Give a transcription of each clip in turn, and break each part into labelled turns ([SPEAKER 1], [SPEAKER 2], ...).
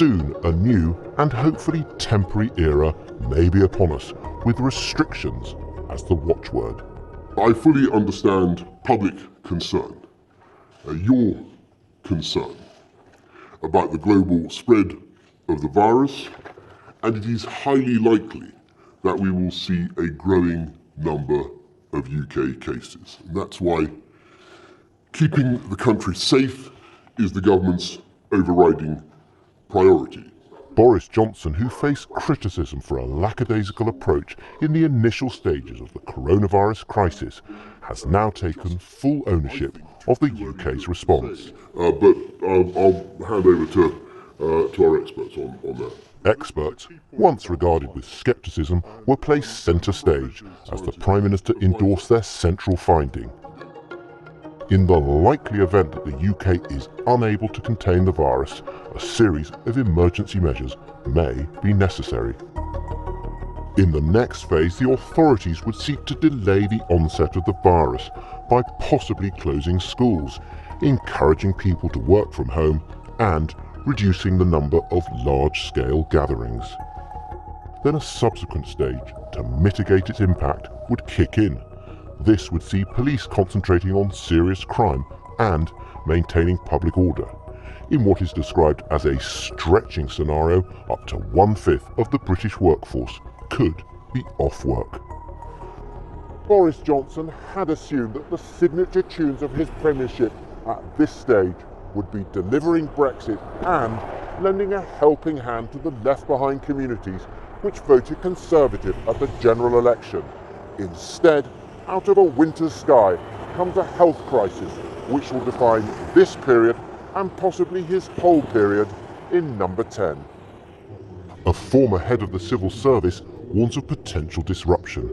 [SPEAKER 1] Soon a new and hopefully temporary era may be upon us, with restrictions as the watchword.
[SPEAKER 2] I fully understand public concern, your concern about the global spread of the virus, and it is highly likely that we will see a growing number of UK cases. And that's why keeping the country safe is the government's overriding priority.
[SPEAKER 1] Boris Johnson, who faced criticism for a lackadaisical approach in the initial stages of the coronavirus crisis, has now taken full ownership of the UK's response.
[SPEAKER 2] But I'll hand over to our experts on that.
[SPEAKER 1] Experts, once regarded with scepticism, were placed centre stage as the Prime Minister endorsed their central finding. In the likely event that the UK is unable to contain the virus, a series of emergency measures may be necessary. In the next phase, the authorities would seek to delay the onset of the virus by possibly closing schools, encouraging people to work from home, and reducing the number of large-scale gatherings. Then a subsequent stage to mitigate its impact would kick in. This would see police concentrating on serious crime and maintaining public order. In what is described as a stretching scenario, up to 1/5 of the British workforce could be off work. Boris Johnson had assumed that the signature tunes of his premiership at this stage would be delivering Brexit and lending a helping hand to the left-behind communities which voted Conservative at the general election. Instead, out of a winter's sky comes a health crisis which will define this period and possibly his whole period in number 10. A former head of the civil service warns of potential disruption.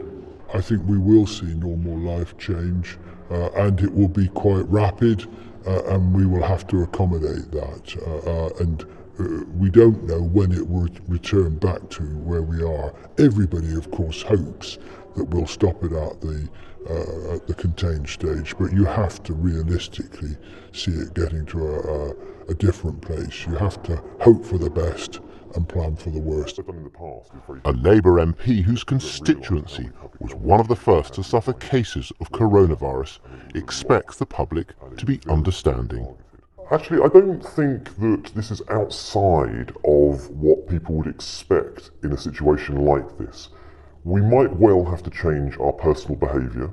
[SPEAKER 3] I think we will see normal life change and it will be quite rapid and we will have to accommodate that. And we don't know when it will return back to where we are. Everybody, of course, hopes that we'll stop it at the contained stage, but you have to realistically see it getting to a different place. You have to hope for the best and plan for the worst.
[SPEAKER 1] A Labour MP whose constituency was one of the first to suffer cases of coronavirus expects the public to be understanding.
[SPEAKER 2] Actually, I don't think that this is outside of what people would expect in a situation like this. We might well have to change our personal behaviour.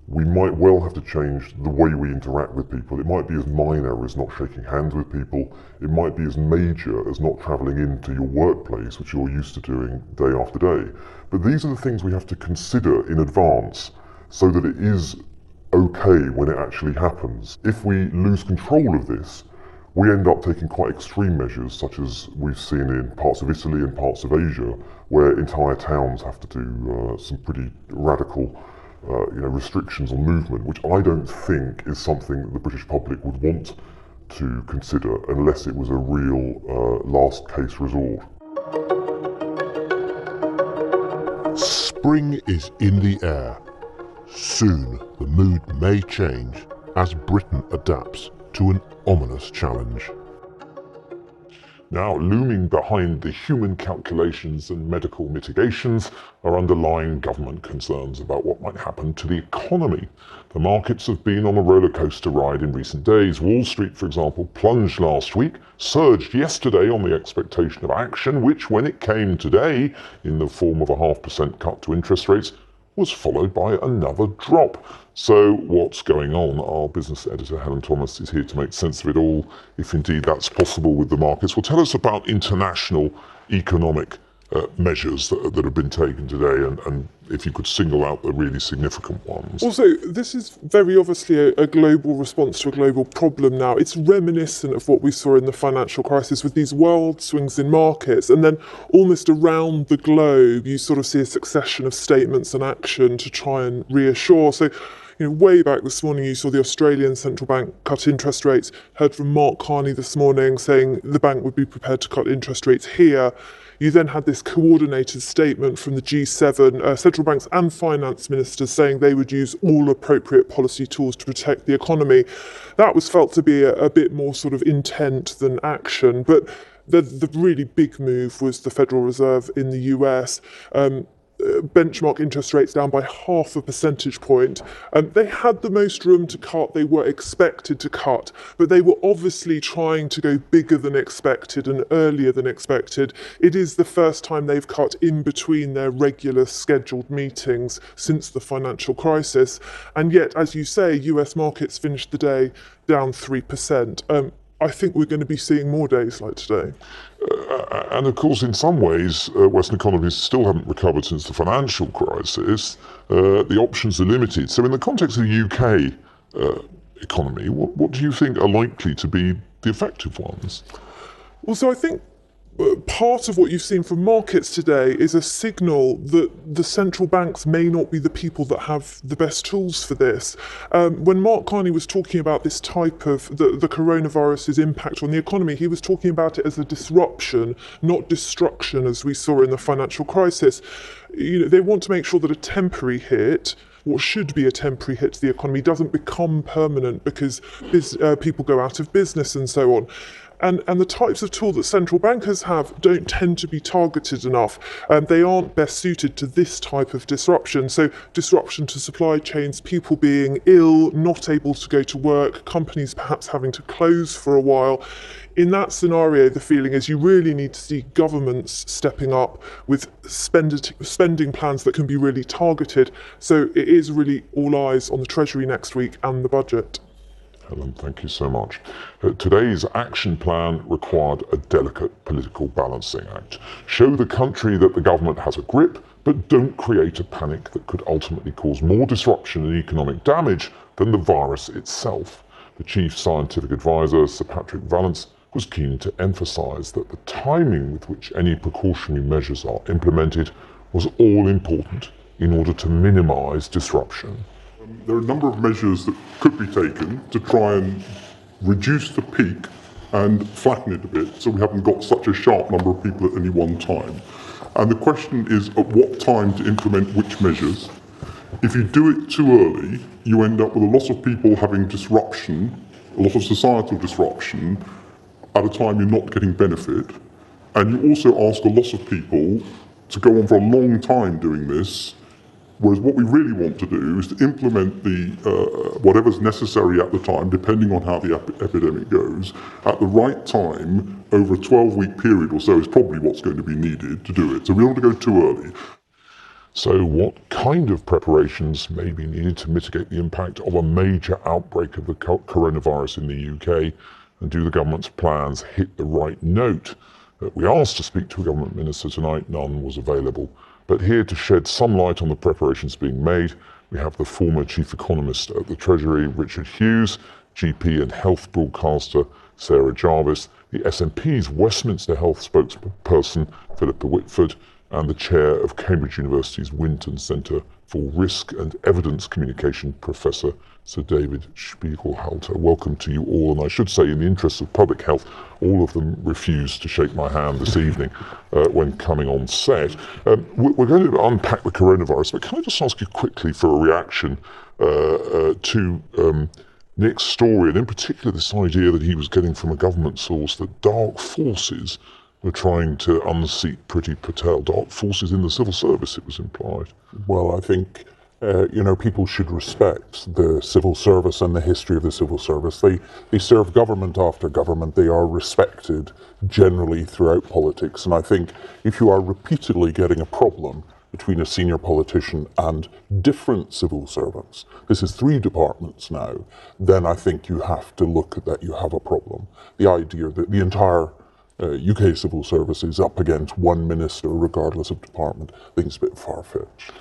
[SPEAKER 2] We might well have to change the way we interact with people. It might be as minor as not shaking hands with people. It might be as major as not travelling into your workplace, which you're used to doing day after day. But these are the things we have to consider in advance so that it is okay when it actually happens. If we lose control of this, we end up taking quite extreme measures, such as we've seen in parts of Italy and parts of Asia, where entire towns have to do some pretty radical restrictions on movement, which I don't think is something that the British public would want to consider unless it was a real last case resort.
[SPEAKER 1] Spring is in the air. Soon the mood may change as Britain adapts to an ominous challenge.
[SPEAKER 4] Now, looming behind the human calculations and medical mitigations are underlying government concerns about what might happen to the economy. The markets have been on a roller coaster ride in recent days. Wall Street, for example, plunged last week, surged yesterday on the expectation of action, which, when it came today in the form of a 0.5% cut to interest rates, was followed by another drop. So what's going on? Our business editor Helen Thomas is here to make sense of it all, if indeed that's possible with the markets. Well, tell us about international economic measures that have been taken today, and if you could single out the really significant ones.
[SPEAKER 5] Also, this is very obviously a global response to a global problem now. It's reminiscent of what we saw in the financial crisis with these wild swings in markets, and then almost around the globe you sort of see a succession of statements and action to try and reassure. So, way back this morning you saw the Australian Central Bank cut interest rates, heard from Mark Carney this morning saying the bank would be prepared to cut interest rates here. You then had this coordinated statement from the G7 central banks and finance ministers saying they would use all appropriate policy tools to protect the economy. That was felt to be a bit more sort of intent than action, but The really big move was the Federal Reserve in the US. Benchmark interest rates down by 0.5 percentage point. They had the most room to cut, they were expected to cut, but they were obviously trying to go bigger than expected and earlier than expected. It is the first time they've cut in between their regular scheduled meetings since the financial crisis. And yet, as you say, US markets finished the day down 3%. I think we're going to be seeing more days like today.
[SPEAKER 4] And of course, in some ways, Western economies still haven't recovered since the financial crisis. The options are limited. So in the context of the UK economy, what do you think are likely to be the effective ones?
[SPEAKER 5] Well, so I think part of what you've seen from markets today is a signal that the central banks may not be the people that have the best tools for this. When Mark Carney was talking about this type of the coronavirus's impact on the economy, he was talking about it as a disruption, not destruction, as we saw in the financial crisis. They want to make sure that a temporary hit, what should be a temporary hit to the economy, doesn't become permanent because people go out of business and so on. And the types of tool that central bankers have don't tend to be targeted enough. They aren't best suited to this type of disruption. So disruption to supply chains, people being ill, not able to go to work, companies perhaps having to close for a while. In that scenario, the feeling is you really need to see governments stepping up with spending plans that can be really targeted. So it is really all eyes on the Treasury next week and the budget.
[SPEAKER 4] Helen, thank you so much. Today's action plan required a delicate political balancing act. Show the country that the government has a grip, but don't create a panic that could ultimately cause more disruption and economic damage than the virus itself. The chief scientific advisor, Sir Patrick Vallance, was keen to emphasise that the timing with which any precautionary measures are implemented was all important in order to minimise disruption.
[SPEAKER 2] There are a number of measures that could be taken to try and reduce the peak and flatten it a bit so we haven't got such a sharp number of people at any one time. And the question is at what time to implement which measures. If you do it too early, you end up with a lot of people having disruption, a lot of societal disruption, at a time you're not getting benefit. And you also ask a lot of people to go on for a long time doing this. Whereas what we really want to do is to implement whatever's necessary at the time, depending on how the epidemic goes, at the right time over a 12-week period or so is probably what's going to be needed to do it. So we don't want to go too early.
[SPEAKER 4] So what kind of preparations may be needed to mitigate the impact of a major outbreak of the coronavirus in the UK? And do the government's plans hit the right note? We asked to speak to a government minister tonight, none was available. But here to shed some light on the preparations being made, we have the former chief economist at the Treasury, Richard Hughes, GP and health broadcaster, Sarah Jarvis, the SNP's Westminster Health spokesperson, Philippa Whitford, and the chair of Cambridge University's Winton Centre for Risk and Evidence Communication, Professor Sir David Speigelhalter. Welcome to you all, and I should say, in the interests of public health, all of them refused to shake my hand this evening when coming on set. We're going to unpack the coronavirus, but can I just ask you quickly for a reaction to Nick's story, and in particular this idea that he was getting from a government source that dark forces were trying to unseat Priti Patel. Dark forces in the civil service, it was implied.
[SPEAKER 6] Well, I think people should respect the civil service and the history of the civil service. They serve government after government. They are respected generally throughout politics. And I think if you are repeatedly getting a problem between a senior politician and different civil servants, this is 3 departments now, then I think you have to look at that you have a problem. The idea that the entire UK civil service is up against one minister regardless of department, I think it's a bit far-fetched.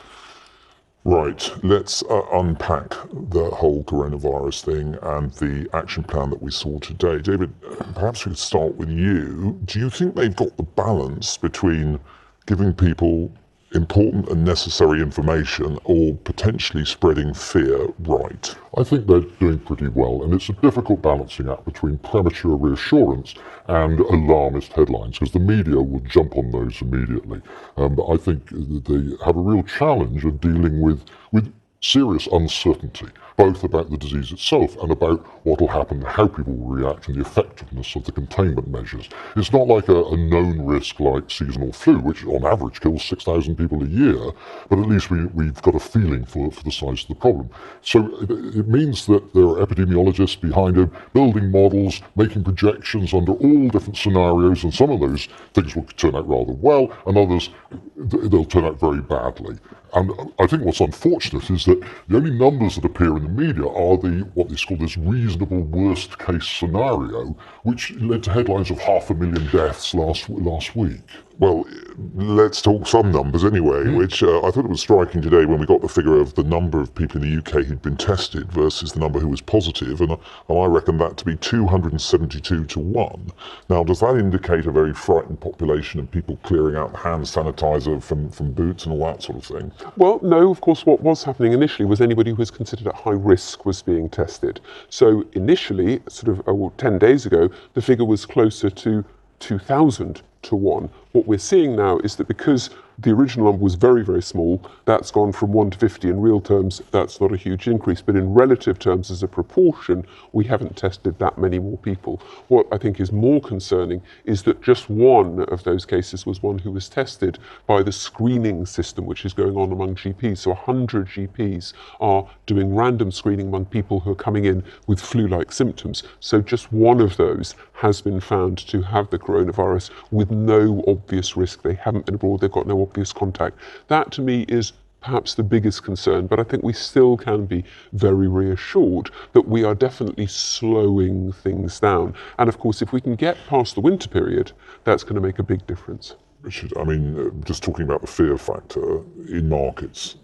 [SPEAKER 4] Right, let's unpack the whole coronavirus thing and the action plan that we saw today. David, perhaps we could start with you. Do you think they've got the balance between giving people important and necessary information or potentially spreading fear right?
[SPEAKER 1] I think they're doing pretty well, and it's a difficult balancing act between premature reassurance and alarmist headlines, because the media will jump on those immediately. But I think they have a real challenge of dealing with serious uncertainty, both about the disease itself and about what will happen, how people will react, and the effectiveness of the containment measures. It's not like a known risk like seasonal flu, which on average kills 6,000 people a year, but at least we've got a feeling for the size of the problem. So it means that there are epidemiologists behind it, building models, making projections under all different scenarios, and some of those things will turn out rather well, and others, they'll turn out very badly. And I think what's unfortunate is that the only numbers that appear in the media are what they call this reasonable worst case scenario, which led to headlines of 500,000 deaths last week.
[SPEAKER 4] Well, let's talk some numbers anyway, which I thought it was striking today when we got the figure of the number of people in the UK who'd been tested versus the number who was positive, and I reckon that to be 272 to 1. Now, does that indicate a very frightened population and people clearing out hand sanitizer from boots and all that sort of thing?
[SPEAKER 5] Well, no, of course, what was happening initially was anybody who was considered at high risk was being tested. So initially, sort of 10 days ago, the figure was closer to 2,000 to 1. What we're seeing now is that because the original number was very, very small, that's gone from 1 to 50. In real terms, that's not a huge increase, but in relative terms, as a proportion, we haven't tested that many more people. What I think is more concerning is that just one of those cases was one who was tested by the screening system, which is going on among GPs. So 100 GPs are doing random screening among people who are coming in with flu-like symptoms. So just one of those has been found to have the coronavirus with no obvious risk. They haven't been abroad, they've got no obvious contact. That to me is perhaps the biggest concern, but I think we still can be very reassured that we are definitely slowing things down. And of course, if we can get past the winter period, that's going to make a big difference.
[SPEAKER 4] Richard, I mean, just talking about the fear factor in markets,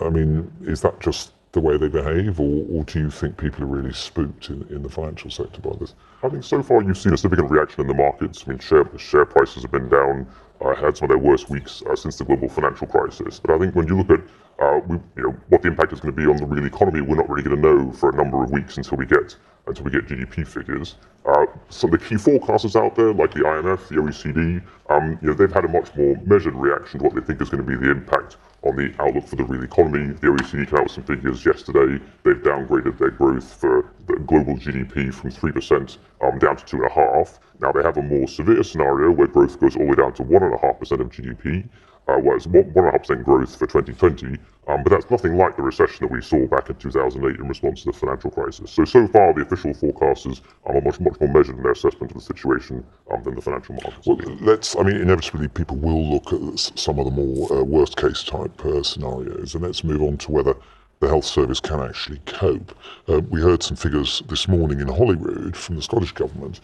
[SPEAKER 4] I mean, is that just the way they behave, or do you think people are really spooked in the financial sector by this?
[SPEAKER 2] I think so far you've seen a significant reaction in the markets. I mean, share prices have been down, had some of their worst weeks since the global financial crisis. But I think when you look at what the impact is going to be on the real economy, we're not really going to know for a number of weeks until we get GDP figures. Some of the key forecasters out there, like the IMF, the OECD, they've had a much more measured reaction to what they think is going to be the impact on the outlook for the real economy. The OECD came out with some figures yesterday. They've downgraded their growth for the global GDP from 3% down to 2.5%. Now they have a more severe scenario where growth goes all the way down to 1.5% of GDP. Was 1.5% growth for 2020, but that's nothing like the recession that we saw back in 2008 in response to the financial crisis. So far, the official forecasters are much more measured in their assessment of the situation than the financial markets.
[SPEAKER 4] Well, inevitably people will look at some of the more worst-case type scenarios, and let's move on to whether the health service can actually cope. We heard some figures this morning in Holyrood from the Scottish Government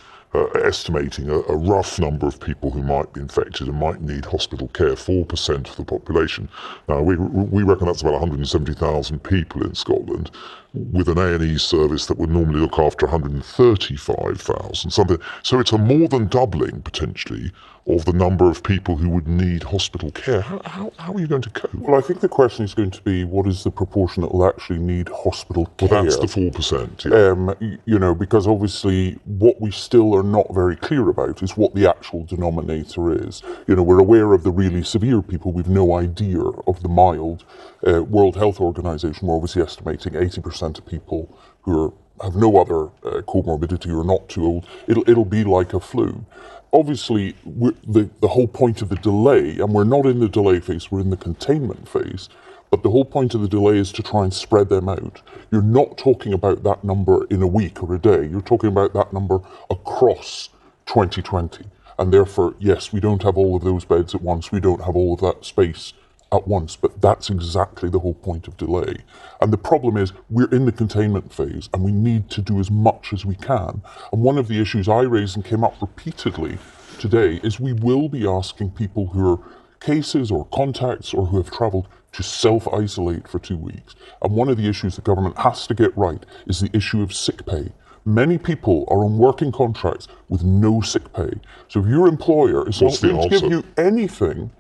[SPEAKER 4] estimating a rough number of people who might be infected and might need hospital care, 4% of the population. Now, we reckon that's about 170,000 people in Scotland, with an A&E service that would normally look after 135,000, something. So it's a more than doubling, potentially, of the number of people who would need hospital care. How are you going to cope?
[SPEAKER 6] Well, I think the question is going to be, what is the proportion that will actually need hospital care?
[SPEAKER 4] Well, that's the 4%.
[SPEAKER 6] Yeah. Because obviously what we still are not very clear about is what the actual denominator is. We're aware of the really severe people. We've no idea of the mild. World Health Organization, we're obviously estimating 80% of people who have no other comorbidity or are not too old. It'll be like a flu. Obviously, the whole point of the delay, and we're not in the delay phase, we're in the containment phase, but the whole point of the delay is to try and spread them out. You're not talking about that number in a week or a day. You're talking about that number across 2020. And therefore, yes, we don't have all of those beds at once. We don't have all of that space at once, but that's exactly the whole point of delay. And the problem is we're in the containment phase and we need to do as much as we can. And one of the issues I raised and came up repeatedly today is we will be asking people who are cases or contacts or who have travelled to self-isolate for 2 weeks. And one of the issues the government has to get right is the issue of sick pay. Many people are on working contracts with no sick pay. So if your employer is not going to give you anything,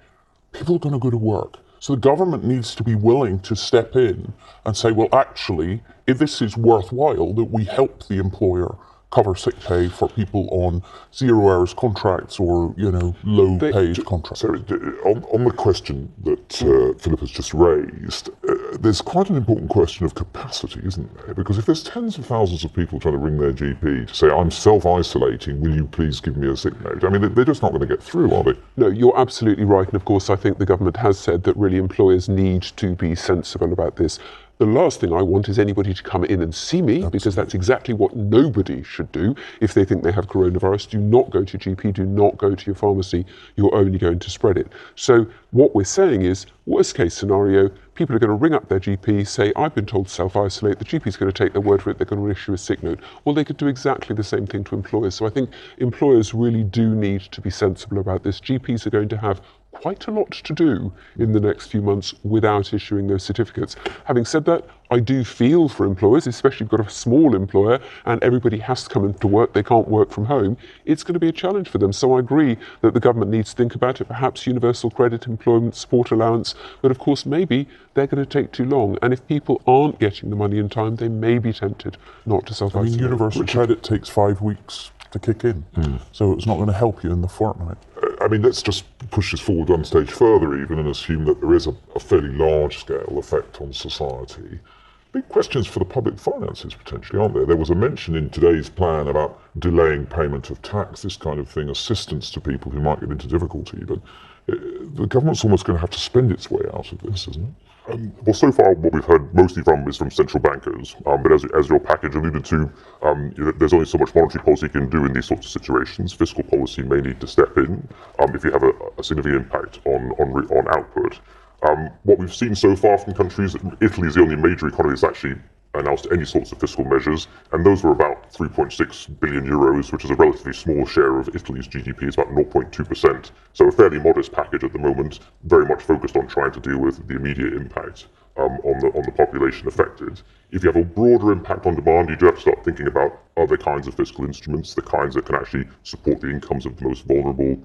[SPEAKER 6] people are going to go to work. So the government needs to be willing to step in and say, well, actually, if this is worthwhile, that we help the employer cover sick pay for people on 0 hours contracts or, low paid contracts.
[SPEAKER 4] So on the question that Philippa's just raised, there's quite an important question of capacity, isn't there? Because if there's tens of thousands of people trying to ring their GP to say, I'm self-isolating, will you please give me a sick note? I mean, they're just not going to get through, are they?
[SPEAKER 7] No, you're absolutely right. And of course, I think the government has said that really employers need to be sensible about this. The last thing I want is anybody to come in and see me, because that's exactly what nobody should do if they think they have coronavirus. Do not go to your GP, do not go to your pharmacy. You're only going to spread it. So what we're saying is, worst case scenario, people are going to ring up their GP, say, I've been told to self-isolate. The GP's going to take their word for it. They're going to issue a sick note. Well, they could do exactly the same thing to employers. So I think employers really do need to be sensible about this. GPs are going to have quite a lot to do in the next few months without issuing those certificates. Having said that, I do feel for employers, especially if you've got a small employer and everybody has to come into work, they can't work from home. It's going to be a challenge for them. So I agree that the government needs to think about it, perhaps universal credit, employment support allowance, but of course maybe they're going to take too long. And if people aren't getting the money in time, they may be tempted not to self-isolate.
[SPEAKER 6] I mean, universal credit takes 5 weeks to kick in, so it's not going to help you in the fortnight.
[SPEAKER 4] I mean, let's just push this forward one stage further even and assume that there is a fairly large-scale effect on society. Big questions for the public finances, potentially, aren't there? There was a mention in today's plan about delaying payment of tax, this kind of thing, assistance to people who might get into difficulty, but the government's almost going to have to spend its way out of this, isn't it?
[SPEAKER 2] Well, so far what we've heard mostly is from central bankers, but as your package alluded to, there's only so much monetary policy you can do in these sorts of situations. Fiscal policy may need to step in if you have a significant impact on output. What we've seen so far from countries, Italy is the only major economy that's actually announced any sorts of fiscal measures, and those were about 3.6 billion euros, which is a relatively small share of Italy's GDP. It's about 0.2%. So a fairly modest package at the moment, very much focused on trying to deal with the immediate impact on the population affected. If you have a broader impact on demand, you do have to start thinking about other kinds of fiscal instruments, the kinds that can actually support the incomes of the most vulnerable,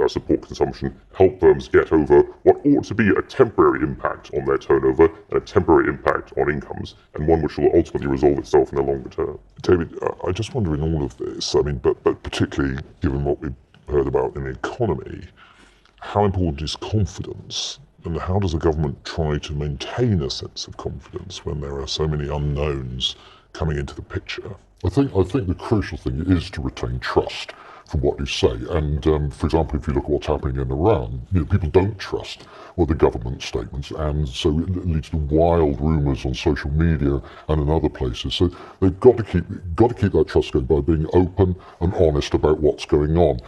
[SPEAKER 2] support consumption, help firms get over what ought to be a temporary impact on their turnover and a temporary impact on incomes, and one which will ultimately resolve itself in the longer term.
[SPEAKER 4] David, I just wonder in all of this, I mean, but particularly given what we've heard about in the economy, how important is confidence? And how does the government try to maintain a sense of confidence when there are so many unknowns coming into the picture?
[SPEAKER 1] I think the crucial thing is to retain trust from what you say. And for example, if you look at what's happening in Iran, people don't trust the government statements, and so it leads to wild rumours on social media and in other places. So they've got to keep that trust going by being open and honest about what's going on.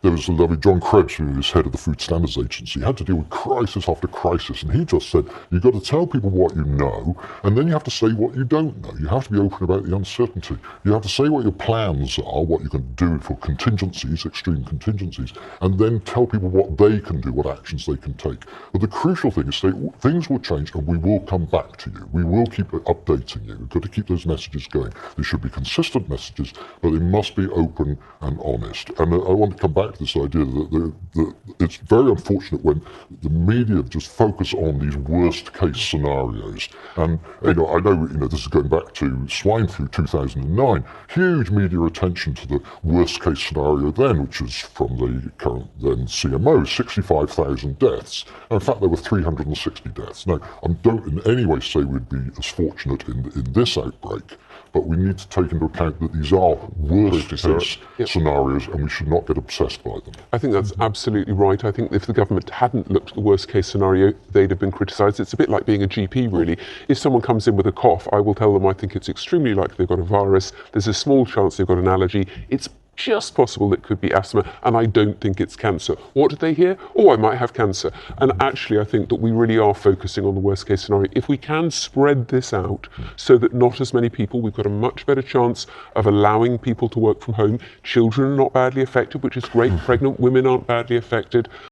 [SPEAKER 1] There was a lovely John Krebs, who is head of the Food Standards Agency, had to deal with crisis after crisis, and he just said, you've got to tell people what you know, and then you have to say what you don't know. You have to be open about the uncertainty. You have to say what your plans are, what you can do for contingencies, extreme contingencies, and then tell people what they can do, what actions they can take. But the crucial thing is things will change and we will come back to you. We will keep updating you. We've got to keep those messages going. They should be consistent messages, but they must be open and honest. And I want to come back to this idea that it's very unfortunate when the media just focus on these worst case scenarios. And I know this is going back to swine flu 2009. Huge media attention to the worst case scenario then, which is from the current then CMO, 65,000 deaths. In fact, there were 360 deaths. Now, I don't in any way say we'd be as fortunate in this outbreak, but we need to take into account that these are worst case scenarios and we should not get obsessed by them.
[SPEAKER 7] I think that's absolutely right. I think if the government hadn't looked at the worst case scenario, they'd have been criticised. It's a bit like being a GP, really. If someone comes in with a cough, I will tell them I think it's extremely likely they've got a virus. There's a small chance they've got an allergy. It's just possible it could be asthma, and I don't think it's cancer. What did they hear? Oh, I might have cancer. And actually, I think that we really are focusing on the worst case scenario. If we can spread this out so that not as many people, we've got a much better chance of allowing people to work from home. Children are not badly affected, which is great. Pregnant women aren't badly affected.